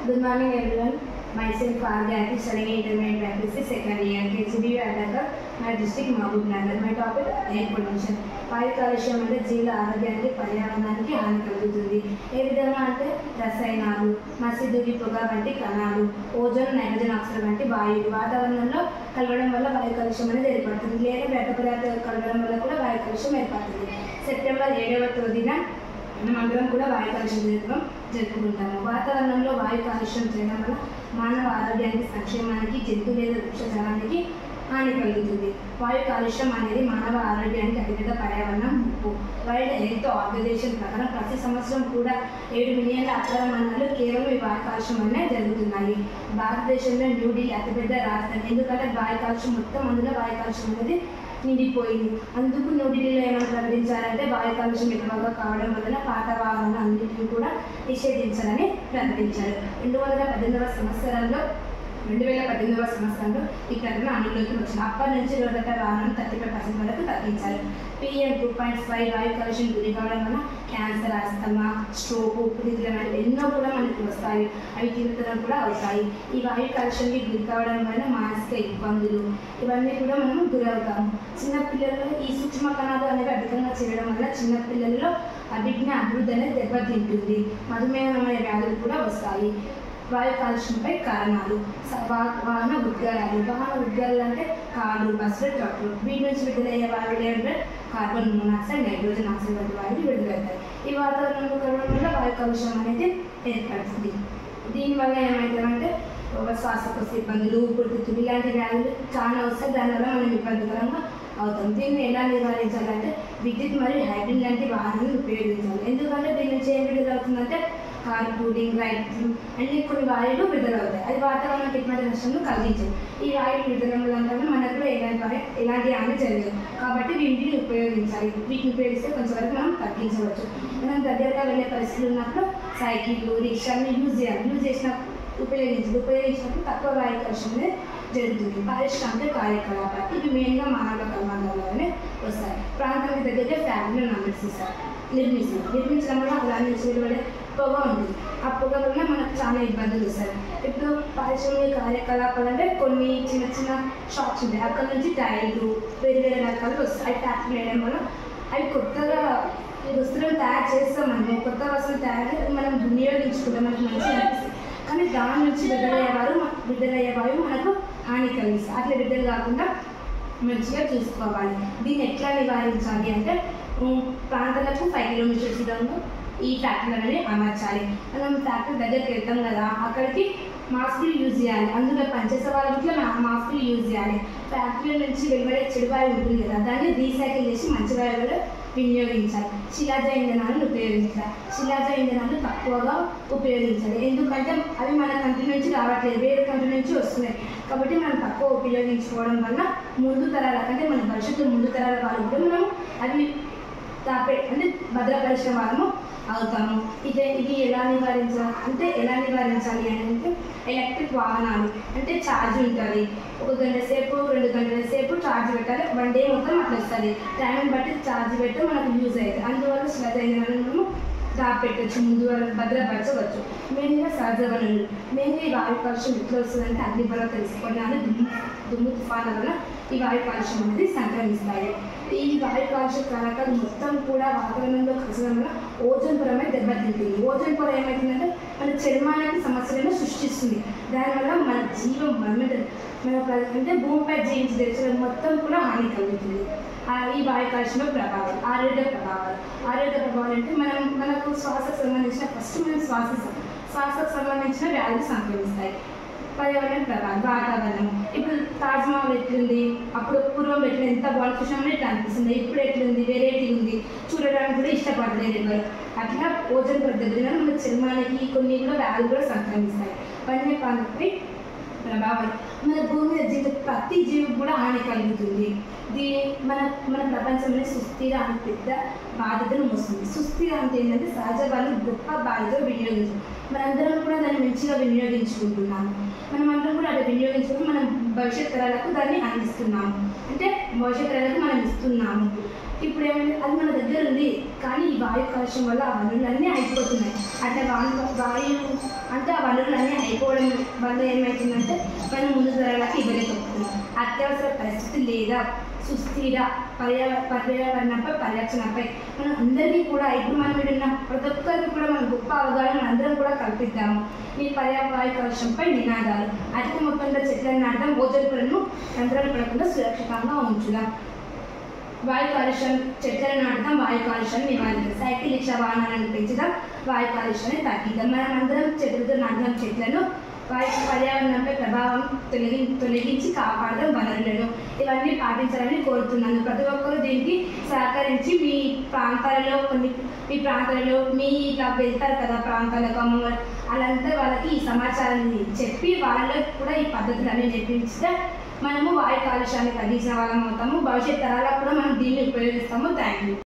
Good morning everyone. Myself Arjati, studying intermediate practice second year KCBU Adaka, my district Mahabubnagar. My topic air pollution. వాయు కాలుష్యం అంటే జీవుల ఆరోగ్యానికి పర్యావరణానికి హాని కలుగుతుంది. ఏ విధంగా అంటే రసాయనాలు, మసిధూళి పొగ వంటి కణాలు, ఓజోన్, నైట్రోజన్ ఆక్సైడ్ వంటి వాయువులు వాతావరణంలో కలవడం వల్ల వాయు కాలుష్యం అనేది ఏర్పడుతుంది. లేదా వ్యర్థ పదార్థాలు కలవడం వల్ల కూడా వాయు కాలుష్యం ఏర్పడుతుంది. సెప్టెంబర్ 7వ తేదీన మనమందరం కూడా వాయు కాలుష్యం జరుపుకుంటాము. వాతావరణంలో వాయు కాలుష్యం చేయడం వల్ల మానవ ఆరోగ్యానికి, సంక్షేమానికి, జంతు లేదా వృక్షజాలానికి హాని కలుగుతుంది. వాయు కాలుష్యం అనేది మానవ ఆరోగ్యానికి అతిపెద్ద పర్యావరణ ముప్పు. వరల్డ్ హెల్త్ ఆర్గనైజేషన్ ప్రకారం ప్రతి సంవత్సరం కూడా 7 మిలియన్ల అక్రమ మరణాలు కేవలం ఈ వాయు కాలుష్యం వల్లనే జరుగుతున్నాయి. భారతదేశంలో న్యూఢిల్లీ అతిపెద్ద రాజధాని. ఎందుకంటే వాయు కాలుష్యం మొత్తం అందులో వాయు కాలుష్యం అనేది నిండిపోయింది. అందుకు న్యూఢిల్లీలో ఏమైనా ప్రకటించారంటే వాయు కాలుష్యం ఎక్కువగా కావడం వలన పాత వాహనాలు అన్నింటినీ కూడా నిషేధించాలని ప్రకటించారు. 2018వ సంవత్సరంలో ఈ ప్రకటన అమలులోకి వచ్చింది. అప్పటి నుంచి రోడ్లపై వాహనాలు 35% వరకు తగ్గించారు. PM 2.5 వాయు కాలుష్యం గురి కావడం వల్ల క్యాన్సర్, ఆస్తమా, స్ట్రోక్, ఊపిరితిత్తుల వంటి ఎన్నో కూడా మనకు వస్తాయి. అవి తీవ్రతరం కూడా అవుతాయి. ఈ వాయు కాలుష్యానికి గురి కావడం వల్ల మానసిక ఇబ్బందులు ఇవన్నీ కూడా మనం గురవుతాము. చిన్నపిల్లల్లో ఈ సూక్ష్మ కణాలు అనేవి అధికంగా చేయడం వల్ల చిన్నపిల్లల్లో అభిజ్ఞ అభివృద్ధి అనేది దెబ్బతింటుంది. మధుమేహం అనే వ్యాధులు కూడా వస్తాయి. వాయు కాలుష్యంపై కారణాలు: వాహన ఉద్గారాలు అంటే కార్లు, బస్సులు, ట్రక్కులు. వీటి నుంచి విడుదలయ్యే వాయువులు ఏంటంటే కార్బన్ మోనాక్సైడ్, నైట్రోజన్ ఆక్సైడ్ వంటి వాయువులు విడుదలవుతాయి. ఈ వాతావరణంలో కలవడం వల్ల వాయు కాలుష్యం అనేది ఏర్పడుతుంది. దీనివల్ల ఏమవుతుందంటే శ్వాసకోశ ఇబ్బందులు, ఊపిరితిత్తులు ఇలాంటి వ్యాధులు చాలా వస్తాయి. దానివల్ల మనం ఇబ్బందికరంగా అవుతాం. దీన్ని ఎలా నివారించాలంటే విద్యుత్ మరియు హైబ్రిడ్ లాంటి వాహనాలను ఉపయోగించాలి. ఎందుకంటే దీని నుంచి ఏం విడుదలవుతుందంటే కార్ కూలింగ్, లైట్లు అన్ని కొన్ని వాయువులు విడుదలవుతాయి. అది వాతావరణానికి ఎటువంటి నష్టం కలిగించదు. ఈ వాయువులు విడుదల వల్ల మనకు కూడా ఎలాంటి హాని జరగదు. కాబట్టి వీటిని ఉపయోగించాలి. వీటిని ఉపయోగిస్తే కొంచెంవరకు మనం తగ్గించవచ్చు. మనం దగ్గరగా వెళ్ళే పరిస్థితులు ఉన్నప్పుడు సైకిళ్ళు, రిక్షాలను యూజ్ చేయాలి. ఉపయోగించినప్పుడు తక్కువ వాయు కాలుష్యం అనేది జరుగుతుంది. పారిశ్రామిక కార్యకలాపాలు ఇవి మెయిన్గా మానవ కర్మాగారాలనే వస్తాయి. ప్రాంతానికి దగ్గరగా ఫ్యాక్టరీలను నిర్మించడం వల్ల అలా నుంచి వెలువడే పొగ ఉంటుంది. ఆ పొగ వల్ల మనకు చాలా ఇబ్బందులు వస్తాయి. ఇప్పుడు పారిశ్రామిక కార్యకలాపాలు అంటే కొన్ని చిన్న చిన్న షాప్స్ ఉంటాయి. అక్కడ నుంచి టైర్లు వేరే రకాలు వస్తాయి. ఫ్యాక్టరీ వేయడం వల్ల అవి కొత్తగా వస్తువులను తయారు చేస్తాం. మనం కొత్త వస్తువులు తయారు మనం వినియోగించుకుంటాం, మనకు మంచిగా అనిపిస్తుంది. కానీ దాని నుంచి విడుదలయ్యే వాయువు మనకు హాని కలిగిస్తుంది. అట్లా విడుదల కాకుండా మంచిగా చూసుకోవాలి. దీన్ని ఎట్లా నివారించాలి అంటే ప్రాంతాలకు 5 కిలోమీటర్స్ దూరంలో ఈ ఫ్యాక్టరీలని అమర్చాలి. మనం ఫ్యాక్టరీ దగ్గరికి వెళ్తాం కదా, అక్కడికి మాస్కులు యూజ్ చేయాలి. అందులో పనిచేసే వాళ్ళకి మాస్కులు యూజ్ చేయాలి. ఫ్యాక్టరీ నుంచి వెలువడే చెడు వాయువు ఉంటుంది కదా, దాన్ని రీసైకిల్ చేసి మంచి వాయువులు వినియోగించాలి. శిలాజ ఇంధనాలను ఉపయోగించాలి. శిలాజ ఇంధనాలు తక్కువగా ఉపయోగించాలి. ఎందుకంటే అవి మన కంట్రీ నుంచి రావట్లేదు, వేరే కంట్రీ నుంచి వస్తున్నాయి. కాబట్టి మనం తక్కువ ఉపయోగించుకోవడం వల్ల ముందు తరాల అంటే మన భవిష్యత్తు ముందు తరాల వాళ్ళు కూడా మనం అవి భద్రపరిచిన వాళ్ళము అవుతాము. ఇది ఎలా నివారించాలి అంటే ఎలక్ట్రిక్ వాహనాలు అంటే ఛార్జ్ ఉంటుంది. 1 గంట సేపు 2 గంటల సేపు ఛార్జ్ పెట్టాలి. 1 డే మొత్తం అట్లా వస్తుంది. టైంని బట్టి ఛార్జ్ పెట్టి మనకు యూజ్ అవుతుంది. అందువల్ల శిలాజ ఇంధనాలను మనము దాపెట్టచ్చు, ముందు భద్రపరచవచ్చు. మెయిన్గా సహజ వనరులు. మెయిన్గా ఈ వాయు కాలుష్యం ఎట్లా వస్తుందంటే అగ్నిపర్వత తెలుసుకున్నాను దుమ్ము తుఫాన్ల వల్ల ఈ వాయు కాలుష్యం అనేది సంక్రమిస్తాయి. ఈ వాయు కాలుష్య కారకాలు మొత్తం కూడా వాతావరణంలో కలిసడం వల్ల ఓజోన్ పొర మీద దెబ్బతింటుంది. ఓజోన్ పొర ఏమవుతుందంటే మన చర్మానికి సమస్యలను సృష్టిస్తుంది. దానివల్ల మన జీవం అంటే భూమిపై జీవించి తెచ్చడం మొత్తం కూడా హాని కలుగుతుంది. ఈ వాయు కాలుష్యంలో ప్రభావాలు, ఆరోగ్య ప్రభావాలు అంటే మనకు శ్వాసకు సంబంధించిన శ్వాసకు సంబంధించిన వ్యాధులు సంక్రమిస్తాయి. పర్యావరణ ప్రభావం, వాతావరణం. ఇప్పుడు తాజ్మహల్ ఎట్లుంది, అప్పుడు పూర్వం ఎట్లా ఎంత బాగుంది చూసినామని ఎట్లా అనిపిస్తుంది. ఇప్పుడు ఎట్లుంది, వెరైటీ ఉంది, చూడడానికి కూడా ఇష్టపడలేదు ఎవరు. అట్లా ఓజోన్ పొర దగ్గర మన చర్మానికి కొన్ని కూడా వ్యాధులు కూడా సంక్రమిస్తాయి. వన్యప్రాణులపై ప్రభావం. మన భూమి మీద ప్రతి జీవికి కూడా హాని కలుగుతుంది. మన ప్రపంచంలో సుస్థిర అనే పెద్ద బాధ్యతను మోస్తుంది. సుస్థిర అంటే ఏంటంటే సహజ వాళ్ళు గొప్ప బాధ్యతగా వినియోగించాలి. మనందరం కూడా దాన్ని మంచిగా వినియోగించుకుంటున్నాము. మనమందరం కూడా అది వినియోగించుకుని మనం భవిష్యత్ తరాలకు దాన్ని అందిస్తున్నాము. అంటే భవిష్యత్ తరాలకు మనం ఇస్తున్నాము. ఇప్పుడు ఏమైంది, అది మన దగ్గర ఉంది, కానీ ఈ వాయు కాలుష్యం వల్ల ఆ వనరులన్నీ అయిపోతున్నాయి. అంటే వాయు అంటే ఆ వనరులన్నీ అయిపోవడం వల్ల ఏమవుతుందంటే మనం ముందు తరాలకు ఇవ్వలేకపోతున్నాం. అత్యవసర పరిస్థితి లేదా సుస్థిర పర్యావరణపై పరిరక్షణపై మనం అందరికీ కూడా ఇప్పుడు మనం విన్న ప్రతి ఒక్కరికి కూడా మనం గొప్ప అవగాహన అందరం కూడా కల్పిద్దాము. ఈ వాయు కాలుష్యంపై నినాదాలు. అధిక మొత్తంలో చెట్లను నాటడం, ఓజోన్ పొరను రంధ్రాలు పడకుండా సురక్షితంగా ఉంచుదాం. వాయు కాలుష్యం, చెట్లను నాటుదాం, వాయు కాలుష్యాన్ని నివారిద్దాం. సైకిల్ రిక్షా వాహనాలను పెంచుదాం, వాయు కాలుష్యాన్ని తగ్గిద్దాం. మనం అందరం చెట్లతో నాటుదాం చెట్లను, పర్యావరణంపై ప్రభావం తొలగించి కాపాడదాం వనరులను. ఇవన్నీ పాటించాలని కోరుతున్నాను. ప్రతి ఒక్కరూ దీనికి సహకరించి మీ ప్రాంతాలలో మీ ఇలా వెళ్తారు కదా ప్రాంతాలకు అమ్మగారు, అలాంతా వాళ్ళకి ఈ సమాచారాన్ని చెప్పి వాళ్ళలో కూడా ఈ పద్ధతులన్నీ నేర్పించితే మనము వాయు కాలుష్యాన్ని తగ్గించిన వాళ్ళం అవుతాము. భవిష్యత్ తరాలకు కూడా మనం దీన్ని ఉపయోగిస్తాము. Thank you.